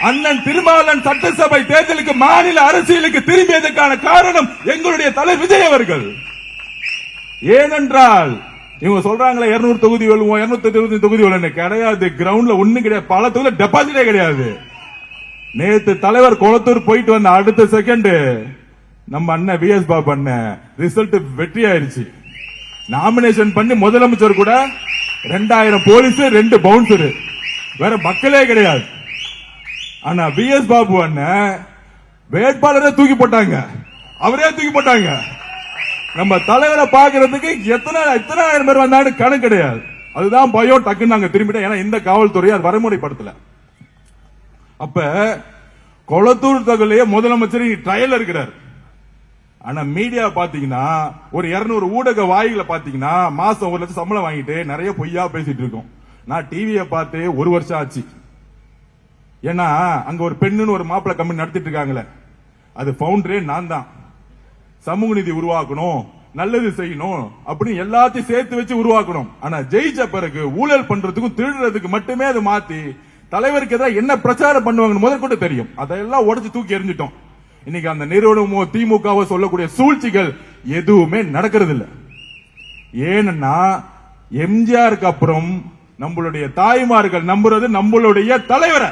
அண்ணன் திருமாவளவன் சட்டசபை தேர்தலுக்கு மாநில அரசியலுக்கு திரும்பியதற்கான காரணம் எங்களுடைய தலை விஜய் அவர்கள். ஏனென்றால் இவங்க சொல்றாங்களே 200 தொகுதி வெல்லுவோம் 220 தொகுதி வெல்லும் கிடையாது. கிரவுண்ட்ல ஒண்ணு கிடையாது. பல தொகுதியில் டெபாசிட்டே கிடையாது. நேத்து தலைவர் கொளத்தூர் போயிட்டு வந்த அடுத்த செகண்ட் நம்ம அண்ணன் விஎஸ் பாபு அண்ணன் ரிசல்ட் வெற்றி ஆயிருச்சு. நாமினேஷன் பண்ணி முதலமைச்சர் கூட 2000 போலீஸ் 2 பவுன்சர் வேற மக்களே கிடையாது. ஆனா விஎஸ் பாபு அண்ணன் வேட்பாளரே தூக்கி போட்டாங்க. அவரே தூக்கி போட்டாங்க. நம்ம தலைவரை பாக்குறதுக்கு எத்தனை ஆயிரம் பேர் வந்தாலும் கணக்கு கிடையாது. அதுதான் பயம். டக்குன்னு நாங்க திரும்பிட்டோம். ஏன்னா இந்த காவல்துறை அது வரைமுறைப்படுத்தல. அப்ப கொளத்தூர் தொகுதியிலேயே முதலமைச்சர் ட்ரையல் இருக்கிறார். ஆனா மீடியா பாத்தீங்கன்னா ஒரு 200 ஊடக வாய்களை பாத்தீங்கன்னா மாசம் 1 லட்சம் சம்பளம் வாங்கிட்டு நிறைய பொய்யா பேசிட்டு இருக்கோம். நான் டிவியை பார்த்து 1 வருஷம் ஆச்சு. ஏன்னா அங்க ஒரு பெண்ணுன்னு ஒரு மாப்பிள்ளை கம்பெனி நடத்திட்டு இருக்காங்களே, அது பவுண்டரே நான் தான். சமூக நீதி உருவாக்கணும், நல்லது செய்யணும் அப்படின்னு எல்லாத்தையும் சேர்த்து வச்சு உருவாக்கணும். ஆனா ஜெயிச்ச பிறகு ஊழல் பண்றதுக்கும் திருடுறதுக்கு மட்டுமே அதை மாத்தி தலைவருக்கு எதாவது என்ன பிரச்சாரம் பண்ணுவாங்க முதற்கொண்டு தெரியும். அதெல்லாம் உடச்சு தூக்கி எறிஞ்சிட்டோம். இன்னைக்கு அந்த நிறுவனமோ திமுகவோ சொல்லக்கூடிய சூழ்ச்சிகள் எதுவுமே நடக்கிறது இல்லை. ஏன்னா எம்ஜிஆருக்கு அப்புறம் நம்மளுடைய தாய்மார்கள் நம்புறது நம்மளுடைய தலைவரை.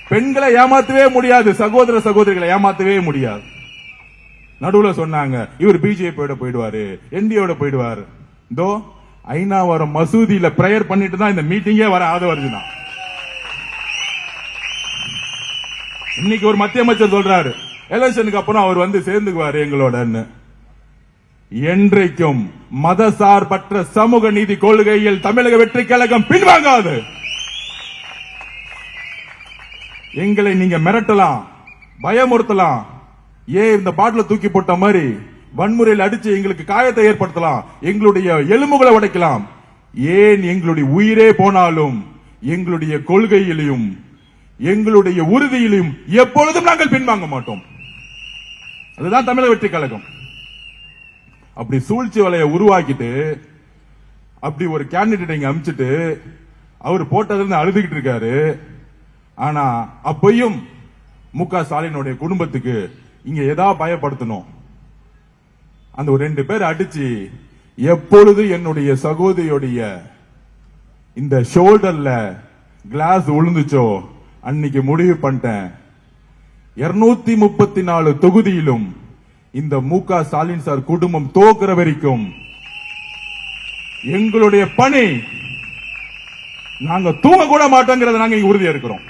பெண்களை ஏமாத்தவே முடியாது, சகோதர சகோதரிகளை ஏமாத்தவே முடியாது. நடுவுல சொன்னாங்க இவர் பிஜேபியோட போயிடுவாரு, என்டியோட போயிடுவாரு. இதோ ஐநாவரம் மசூதியில பிரேயர் பண்ணிட்டு தான் இந்த மீட்டிங்கே வர ஆத வருதுதான். இன்னைக்கு ஒரு மத்திய அமைச்சர் சொல்றாரு எலெக்ஷனுக்கு அப்புறம் அவர் வந்து சேர்ந்துக்குவாரு எங்களோட. என்றைக்கும் மதசார்பற்ற சமூக நீதி கொள்கையில் தமிழக வெற்றி கழகம் பின்வாங்காது. எங்களை நீங்க மிரட்டலாம், பயமுறுத்தலாம், ஏன் இந்த பாட்டில தூக்கி போட்ட மாதிரி வன்முறையில் அடிச்சு எங்களுக்கு காயத்தை ஏற்படுத்தலாம், எங்களுடைய எலும்புகளை உடைக்கலாம். ஏன் எங்களுடைய உயிரே போனாலும் எங்களுடைய கொள்கையிலும் எங்களுடைய உறுதியிலும் எப்பொழுதும் நாங்கள் பின்வாங்க மாட்டோம். அதுதான் தமிழக வெற்றி கழகம். அப்படி சூழ்ச்சி வலையை உருவாக்கிட்டு அப்படி ஒரு கேண்டிடேட் இங்க அமிச்சிட்டு அவர் போட்டதுல அழுதுகிட்டு இருக்காரு. ஆனா அப்பையும் முக ஸ்டாலினுடைய குடும்பத்துக்கு இங்க ஏதாவது பயப்படுத்தணும். அந்த ஒரு 2 பேர் அடிச்சு எப்பொழுது என்னுடைய சகோதரியுடைய இந்த ஷோல்டர்ல கிளாஸ் விழுந்துச்சோ அன்னைக்கு முடிவு பண்ணிட்டேன். 234 தொகுதியிலும் இந்த முக ஸ்டாலின் சார் குடும்பம் தோக்குற வரைக்கும் எங்களுடைய பணி நாங்க தூங்க கூட மாட்டோங்கிறத நாங்க உறுதியா இருக்கிறோம்.